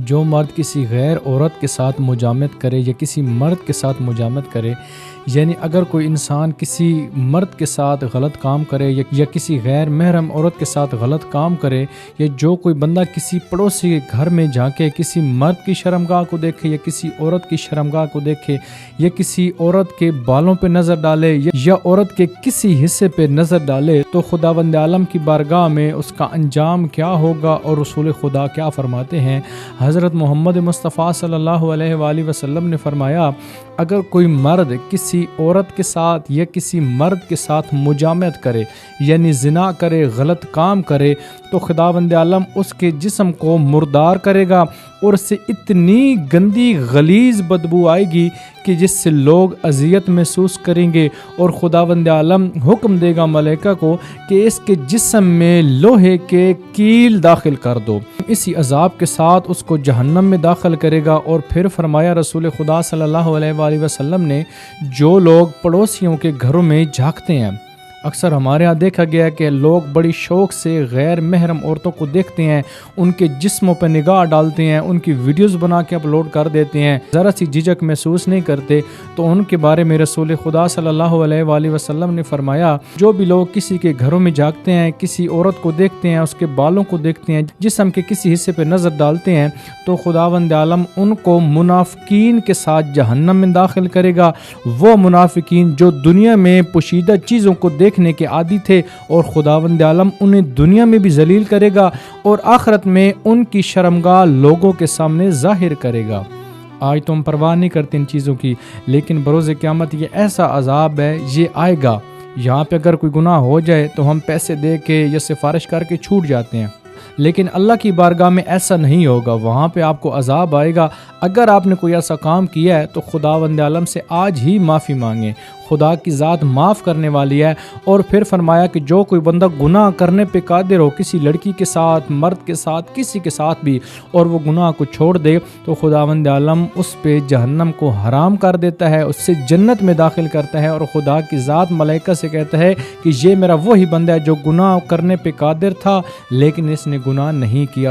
جو مرد کسی غیر عورت کے ساتھ مجامعت کرے یا کسی مرد کے ساتھ مجامعت کرے، یعنی اگر کوئی انسان کسی مرد کے ساتھ غلط کام کرے یا کسی غیر محرم عورت کے ساتھ غلط کام کرے، یا جو کوئی بندہ کسی پڑوسی کے گھر میں جا کے کسی مرد کی شرمگاہ کو دیکھے یا کسی عورت کی شرمگاہ کو دیکھے، یا کسی عورت کے بالوں پہ نظر ڈالے یا عورت کے کسی حصے پہ نظر ڈالے، تو خداوند عالم کی بارگاہ میں اس کا انجام کیا ہوگا؟ اور رسول خدا کیا فرماتے ہیں؟ حضرت محمد مصطفیٰ صلی اللہ علیہ وآلہ وسلم نے فرمایا، اگر کوئی مرد کسی عورت کے ساتھ یا کسی مرد کے ساتھ مجامعت کرے، یعنی زنا کرے، غلط کام کرے، تو خداوند عالم اس کے جسم کو مردار کرے گا اور اس سے اتنی گندی غلیظ بدبو آئے گی کہ جس سے لوگ اذیت محسوس کریں گے، اور خداوند عالم حکم دے گا ملائکہ کو کہ اس کے جسم میں لوہے کے کیل داخل کر دو۔ اسی عذاب کے ساتھ اس کو جہنم میں داخل کرے گا۔ اور پھر فرمایا رسول خدا صلی اللہ علیہ وآلہ وسلم نے، جو لوگ پڑوسیوں کے گھروں میں جھانکتے ہیں، اکثر ہمارے ہاں دیکھا گیا ہے کہ لوگ بڑی شوق سے غیر محرم عورتوں کو دیکھتے ہیں، ان کے جسموں پہ نگاہ ڈالتے ہیں، ان کی ویڈیوز بنا کے اپلوڈ کر دیتے ہیں، ذرا سی جھجک محسوس نہیں کرتے۔ تو ان کے بارے میں رسول خدا صلی اللہ علیہ وآلہ وسلم نے فرمایا، جو بھی لوگ کسی کے گھروں میں جھانکتے ہیں، کسی عورت کو دیکھتے ہیں، اس کے بالوں کو دیکھتے ہیں، جسم کے کسی حصے پہ نظر ڈالتے ہیں، تو خداوند عالم ان کو منافقین کے ساتھ جہنم میں داخل کرے گا۔ وہ منافقین جو دنیا میں پوشیدہ چیزوں کو دیکھنے کے عادی تھے، اور خداوند عالم انہیں دنیا میں بھی ذلیل کرے گا اور آخرت میں ان کی شرمگاہ لوگوں کے سامنے ظاہر کرے گا۔ آج تو ہم پرواہ نہیں کرتے ان چیزوں کی، لیکن بروز قیامت یہ ایسا عذاب ہے، یہ آئے گا۔ یہاں پہ اگر کوئی گناہ ہو جائے تو ہم پیسے دے کے یا سفارش کر کے چھوٹ جاتے ہیں، لیکن اللہ کی بارگاہ میں ایسا نہیں ہوگا۔ وہاں پہ آپ کو عذاب آئے گا۔ اگر آپ نے کوئی ایسا کام کیا ہے تو خداوند عالم سے آج ہی معافی مانگیں، خدا کی ذات معاف کرنے والی ہے۔ اور پھر فرمایا کہ جو کوئی بندہ گناہ کرنے پہ قادر ہو، کسی لڑکی کے ساتھ، مرد کے ساتھ، کسی کے ساتھ بھی، اور وہ گناہ کو چھوڑ دے، تو خداوند عالم اس پہ جہنم کو حرام کر دیتا ہے، اس سے جنت میں داخل کرتا ہے، اور خدا کی ذات ملائکہ سے کہتا ہے کہ یہ میرا وہی بندہ ہے جو گناہ کرنے پہ قادر تھا لیکن اس نے گناہ نہیں کیا۔